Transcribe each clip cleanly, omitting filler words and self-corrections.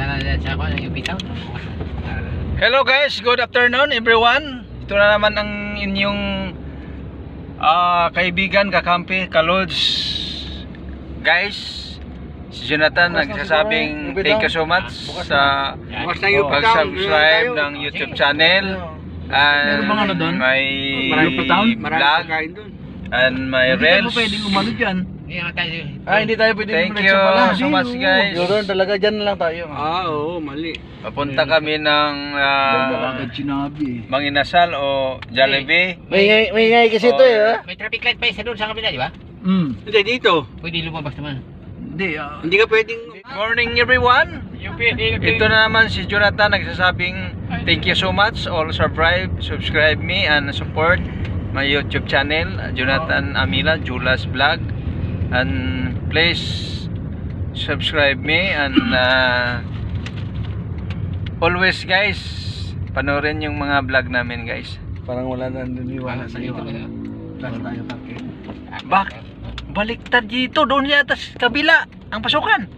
sana sa ako yung bitaw. Hello guys, good afternoon everyone. Ito na naman ang inyong kaibigan, kakampi, kalods. Guys, si Jonathan nagsasabing thank you so much sa pag-subscribe ng YouTube channel. And may vlog and may reels. Pwedeng umano dyan. Hindi tayo pwedeng Thank you so much guys. Yun talaga dyan lang tayo. Oo, mali. Papunta kami ng Manginasal o Jollibee. May ingay kasi ito eh. May traffic light pa isa doon sa kabila, di ba? Hindi, dito. Pwede lumabas naman. Hindi ka pwedeng... Good morning everyone. Ito na naman si Jonathan nagsasabing thank you so much. All subscribe me and support my YouTube channel, Jonathan Amila, Julas Vlog. And please subscribe me and always guys, panoorin yung mga vlog namin guys. Parang wala na naniwala sa iyo. Tayo takip. Baliktad dito, doon yata sa kabila ang pasukan.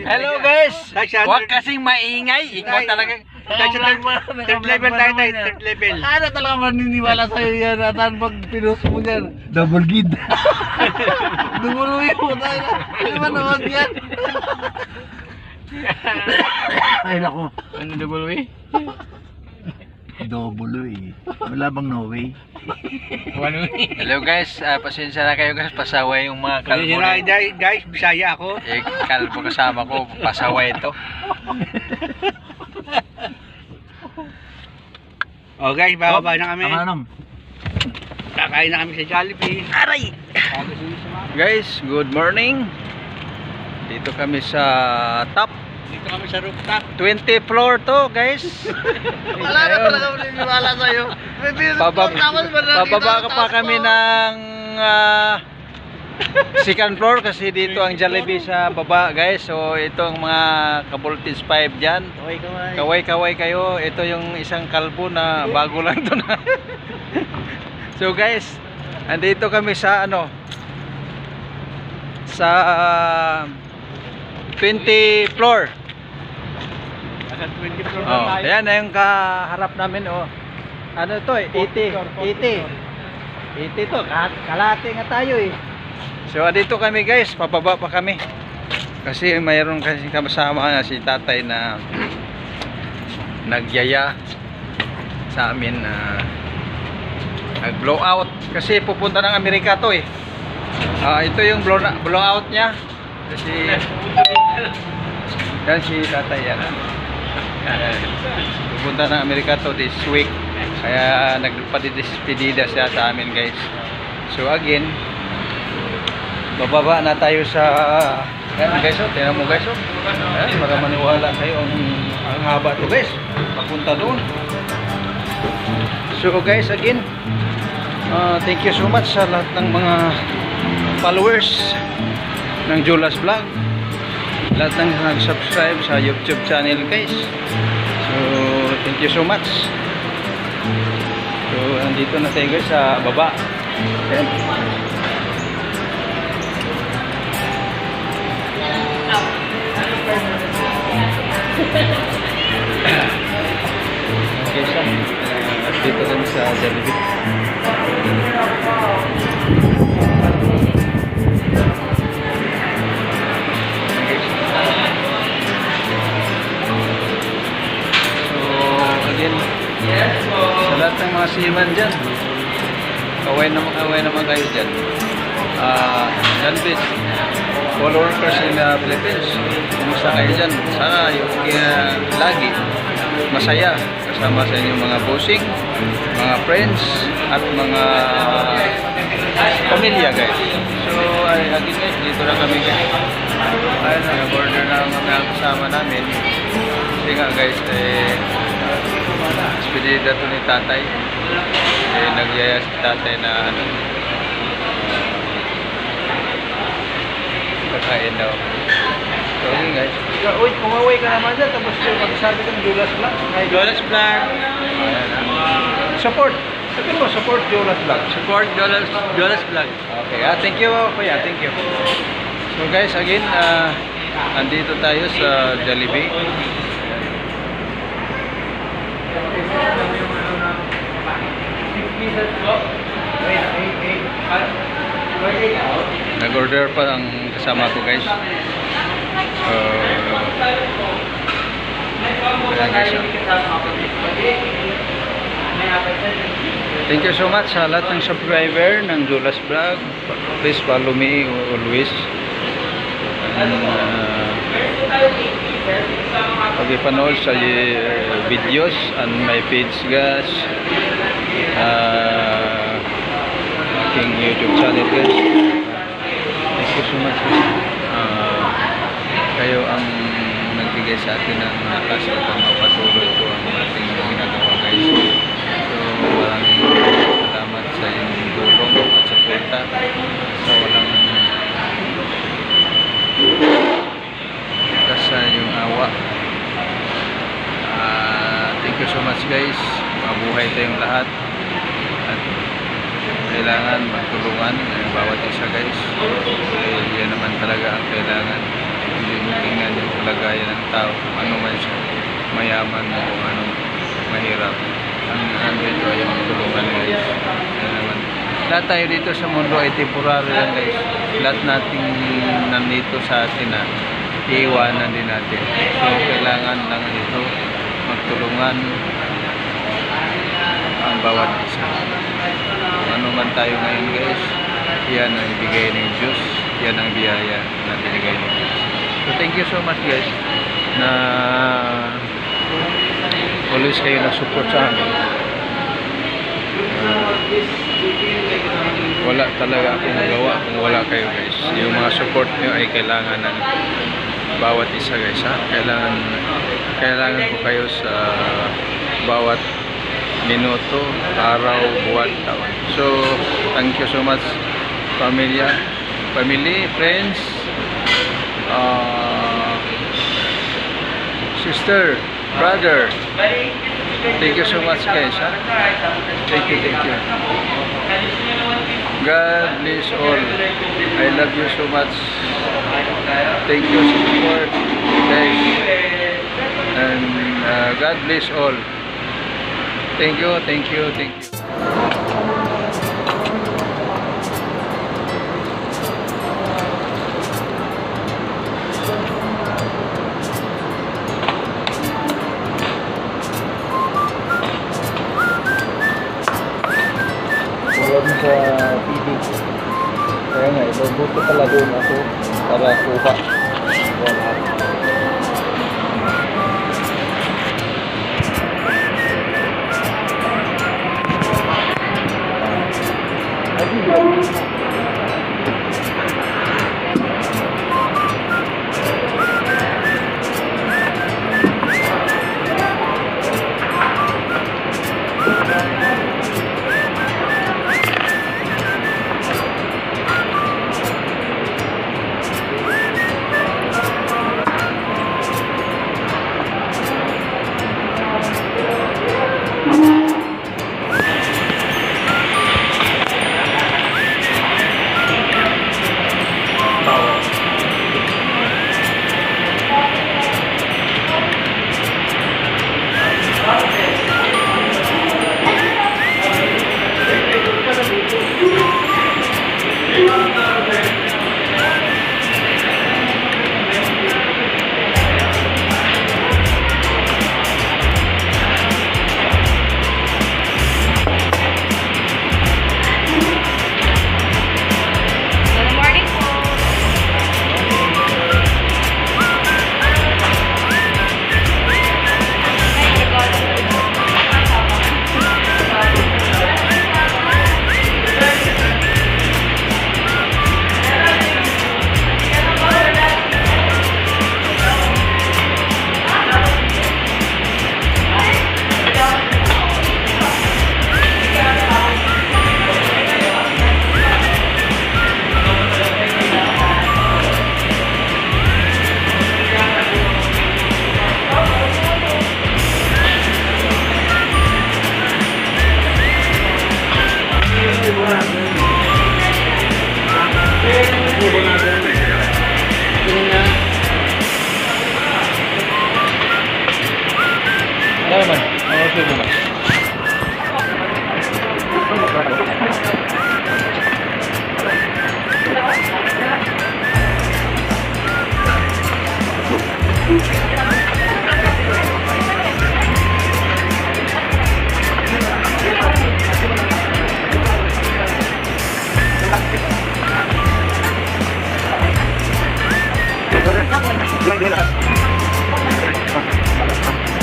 Hello guys, huwag kasing maingay. Ikaw talaga. Third level tayo, third level. Ano talaga maniniwala sa iyo yan, Nathan, pag pinost mo yan? Double gid. Dumuluwi mo tayo. Ano ba naman yan? Ay nako. Ano double way? Double way. Wala bang no way? One way. Hello guys, pasensya na kayo guys, pasaway yung mga kalbo. Guys, Bisaya ako. Kalbo kasama ko, pasaway ito. Oh guys, bababa na kami. Amanong. Kakain na kami sa Jollibee. Aray! Guys, good morning. Dito kami sa top. Dito kami sa rooftop. 20 floor to guys. Wala na talaga maniniwala sa iyo. Bababa ka pa kami ng second floor kasi dito ang Jollibee sa baba guys. So ito ang mga ka-voltage 5 dyan. Kaway kayo. Ito yung isang kalbo na bago lang to na. So guys, andito kami sa sa 20 floor. Nasa 20 floor Oh, na tayo. ayan na yung kaharap namin oh. Ano to eh? 80 to, kalate nga tayo eh. So dito kami guys, pababa pa kami. Kasi mayroon kasi kasama na si tatay na nagyaya sa amin na nag-blow out. Kasi pupunta ng Amerika to eh. Ito yung blow out niya. Kasi yan si tatay yan. Pupunta ng Amerika to this week. Kaya nagpadidespedida siya sa amin guys. So again, bababa na tayo sa yan guys oh, tingnan mo guys oh. Ayan, baka maniwala kayo ang haba to guys. Papunta doon. So guys again, thank you so much sa lahat ng mga followers ng Julas Vlog. Lahat ng nag-subscribe sa YouTube channel guys. So thank you so much. So andito na tayo guys sa baba. Ayan. Okay siya. Dito kami sa Jollibee. Sa lahat ng mga seaman dyan, kaway naman kayo dyan. Dyan bis all workers in the Philippines, kumusta kayo dyan? Sana yung lagi masaya kasama sa inyong mga bossing, mga friends at mga pamilya guys. So again guys, dito lang kami guys. Ayun, nag-border na ang mga kasama namin. Kasi nga guys, despedida to ni tatay. Nagyaya si tatay na kakain daw. So yun guys. Uy, kumaway ka naman dyan. Tapos magsabi kang Julas Vlog. Jolas Vlog. Support. Sabihin mo, support Julas Vlog. Support Jolas Vlog. Okay, thank you kuya, thank you. So guys, again, Andito tayo sa Jollibee. Nag-order pa ang kasama ko, guys. Ayan, guys. Thank you so much sa lahat ng subscriber ng Julas Vlog. Please follow me always. And pag-ipanood sa videos on my page, guys. Aking YouTube channel, guys. Thank you so much, guys. Kayo ang nagbigay sa atin ng lakas upang mapatuloy ko ang ating ginagawa, guys. So, maraming salamat sa inyong tulong at suporta sa walang sa yung awa. Thank you so much, guys. Mabuhay tayong lahat at kailangan magtulungan ng bawat isa, guys. Yan naman talaga ang kailangan. Hindi mo tingnan yung kalagayan ng tao, ano man siya, mayaman o anong mahirap. Ang dito ay magtulungan, guys. Yan naman. Lahat tayo dito sa mundo ay temporary lang, guys. Lahat nating nandito sa atin na iiwanan din natin. So, kailangan lang dito magtulungan ang bawat isa. Ano man tayo ngayon, guys, yan ang ibigay ng Diyos. Yan ang biyaya na binigay ng Diyos. So, thank you so much, guys, na always kayo nag-support sa amin. Wala talaga akong magawa kung wala kayo, guys. Yung mga support nyo ay kailangan ng bawat isa, guys, ha? Kailangan ko kayo sa bawat minuto, araw, buwan, taon. So, thank you so much, family, friends, sister, brother. Thank you so much, guys, ha? Thank you. God bless all. I love you so much. Thank you for support, guys. And God bless all. Thank you. Wala mo sa TV. Kaya nga, ibabuto pala doon ako para kuha.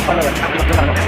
Paano yan?